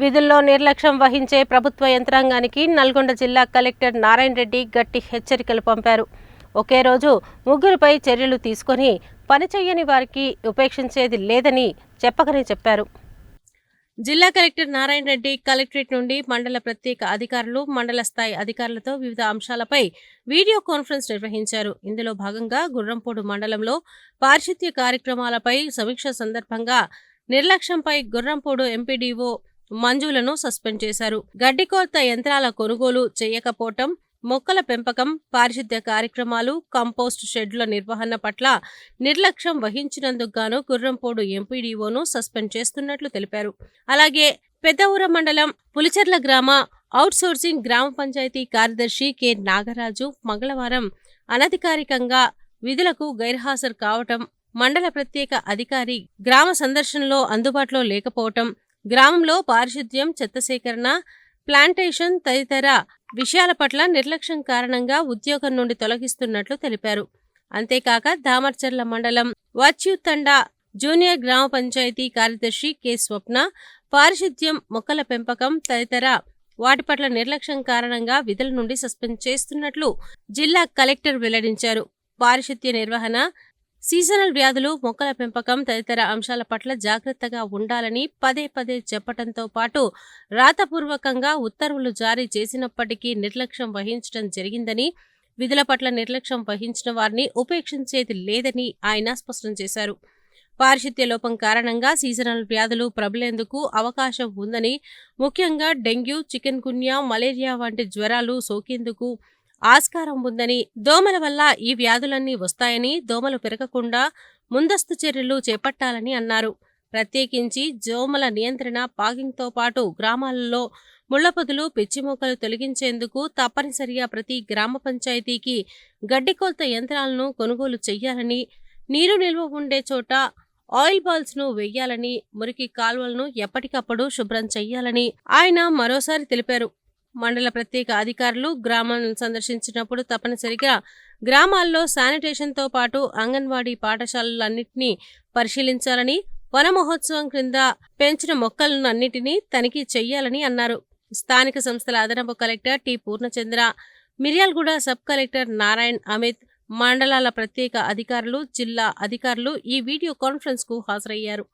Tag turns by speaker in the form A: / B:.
A: విధుల్లో నిర్లక్ష్యం వహించే ప్రభుత్వ యంత్రాంగానికి నల్గొండ జిల్లా కలెక్టర్ నారాయణ రెడ్డి గట్టి హెచ్చరికలు పంపారు. ఒకే రోజు ముగ్గురుపై చర్యలు తీసుకొని పనిచేయని వారికి ఉపేక్షించేది లేదని చెప్పారు. జిల్లా కలెక్టర్ నారాయణ రెడ్డి కలెక్టరేట్ నుండి మండల ప్రత్యేక అధికారులు, మండల స్థాయి అధికారులతో వివిధ అంశాలపై వీడియో కాన్ఫరెన్స్ నిర్వహించారు. ఇందులో భాగంగా గుర్రంపోడు మండలంలో పారిశుద్ధ్య కార్యక్రమాలపై సమీక్ష సందర్భంగా నిర్లక్ష్యంపై గుర్రంపోడు ఎంపీడీఓ మంజులను సస్పెండ్ చేశారు. గడ్డికోత యంత్రాల కొనుగోలు చేయకపోవటం, మొక్కల పెంపకం, పారిశుద్ధ్య కార్యక్రమాలు, కంపోస్ట్ షెడ్ల నిర్వహణ పట్ల నిర్లక్ష్యం వహించినందుకు గాను గుర్రంపోడు ఎంపీడీఓను సస్పెండ్ చేస్తున్నట్లు తెలిపారు. అలాగే పెద్దఊర మండలం పులిచెర్ల గ్రామ అవుట్సోర్సింగ్ గ్రామ పంచాయతీ కార్యదర్శి కె నాగరాజు మంగళవారం అనధికారికంగా విధులకు గైర్హాజరు కావటం, మండల ప్రత్యేక అధికారి గ్రామ సందర్శనలో అందుబాటులో లేకపోవటం, గ్రామంలో పారిశుద్ధ్యం, చెత్త సేకరణ, ప్లాంటేషన్ తదితర విషయాల పట్ల నిర్లక్ష్యం కారణంగా ఉద్యోగం నుండి తొలగిస్తున్నట్లు తెలిపారు. అంతేకాక దామర్చర్ల మండలం వచ్యూతండా జూనియర్ గ్రామ పంచాయతీ కార్యదర్శి కె స్వప్న పారిశుద్ధ్యం, మొక్కల పెంపకం తదితర వాటి పట్ల నిర్లక్ష్యం కారణంగా విధుల నుండి సస్పెండ్ చేస్తున్నట్లు జిల్లా కలెక్టర్ వెల్లడించారు. పారిశుద్ధ్య నిర్వహణ, సీజనల్ వ్యాధులు, మొక్కల పెంపకం తదితర అంశాల పట్ల జాగ్రత్తగా ఉండాలని పదే పదే చెప్పడంతో పాటు రాతపూర్వకంగా ఉత్తర్వులు జారీ చేసినప్పటికీ నిర్లక్ష్యం వహించడం జరిగిందని, విధుల పట్ల నిర్లక్ష్యం వహించిన వారిని ఉపేక్షించేది లేదని ఆయన స్పష్టం చేశారు. పారిశుద్ధ్య లోపం కారణంగా సీజనల్ వ్యాధులు ప్రబలేందుకు అవకాశం ఉందని, ముఖ్యంగా డెంగ్యూ, చికెన్ గున్యా, మలేరియా వంటి జ్వరాలు సోకేందుకు ఆస్కారం ఉందని, దోమల వల్ల ఈ వ్యాధులన్నీ వస్తాయని, దోమలు పెరగకుండా ముందస్తు చర్యలు చేపట్టాలని అన్నారు. ప్రత్యేకించి దోమల నియంత్రణ, పాగింగ్తో పాటు గ్రామాలలో ముళ్లపొదలు, పిచ్చి మొక్కలు తొలగించేందుకు తప్పనిసరిగా ప్రతి గ్రామ పంచాయతీకి గడ్డికోత యంత్రాలను కొనుగోలు చేయాలని, నీరు నిల్వ ఉండే చోట ఆయిల్ బాల్స్ ను వేయాలని, మురికి కాల్వలను ఎప్పటికప్పుడు శుభ్రం చేయాలని ఆయన మరోసారి తెలిపారు. మండల ప్రత్యేక అధికారులు గ్రామాలను సందర్శించినప్పుడు తప్పనిసరిగా గ్రామాల్లో శానిటేషన్తో పాటు అంగన్వాడీ పాఠశాలలన్నింటినీ పరిశీలించాలని, వన మహోత్సవం క్రింద పెంచిన మొక్కలను అన్నింటినీ తనిఖీ చేయాలని అన్నారు. స్థానిక సంస్థల అదనపు collector T Purnachandra, Miryalaguda sub collector Narayan Amit, మండలాల ప్రత్యేక అధికారులు, జిల్లా అధికారులు ఈ వీడియో కాన్ఫరెన్స్ కు హాజరయ్యారు.